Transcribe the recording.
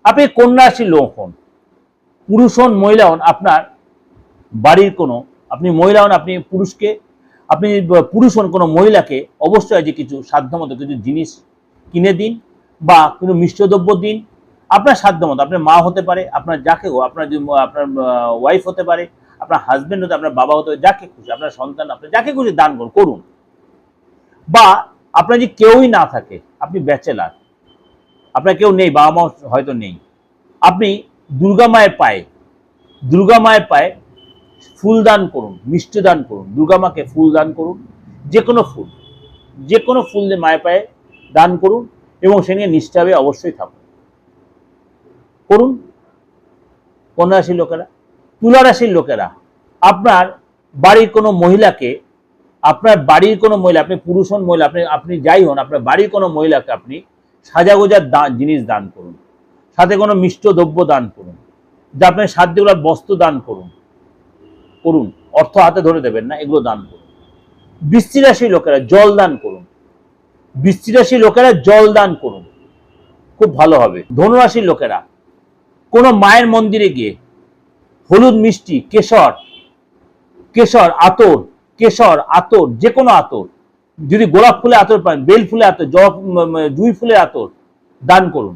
আপনি কন্যা রাশির লোক হন, পুরুষ হন মহিলা হন, আপনার বাড়ির কোনো, আপনি মহিলা হন, আপনি পুরুষকে, আপনি পুরুষ হন কোনো মহিলাকে অবশ্যই যে কিছু সাধ্যমতো কিছু জিনিস কিনে দিন বা কোনো মিষ্টদ্রব্য দিন আপনার সাধ্যমতো। আপনার মা হতে পারে, আপনার যাকে হোক, আপনার আপনার ওয়াইফ হতে পারে, আপনার হাজবেন্ড হতে, আপনার বাবা হতে পারে, যাকে খুশি, আপনার সন্তান, আপনার যাকে খুশি দান করুন। বা আপনার যে কেউই না থাকে, আপনি ব্যাচেলার, আপনার কেউ নেই, বাবা মা হয়তো নেই, আপনি দুর্গা মায়ের পায়ে ফুল দান করুন, মিষ্টি দান করুন, দুর্গা মাকে ফুল দান করুন, যে কোনো ফুল দিয়ে মায়ের পায়ে দান করুন এবং সে নিয়ে নিষ্ঠাভাবে অবশ্যই থাকুন, করুন। কন্যা রাশির লোকেরা। তুলা রাশির লোকেরা, আপনার বাড়ির কোনো মহিলাকে, আপনি পুরুষ হন মহিলা, আপনি যাই হন, আপনার বাড়ির কোনো মহিলাকে আপনি সাজাগোজার জিনিস দান করুন, সাথে কোনো মিষ্ট দ্রব্য দান করুন, যা আপনার সাধ্যগুলোর বস্ত্র দান করুন, অর্থ হাতে ধরে দেবেন না, এগুলো দান করুন। বৃশ্চিক রাশির লোকেরা জল দান করুন, খুব ভালো হবে। ধনুরাশির লোকেরা কোনো মায়ের মন্দিরে গিয়ে হলুদ মিষ্টি, কেশর আতর, যে কোনো আতর, যদি গোলাপ ফুলের আতর পান, বেল ফুলের আতর, জুঁই ফুলের আতর দান করুন।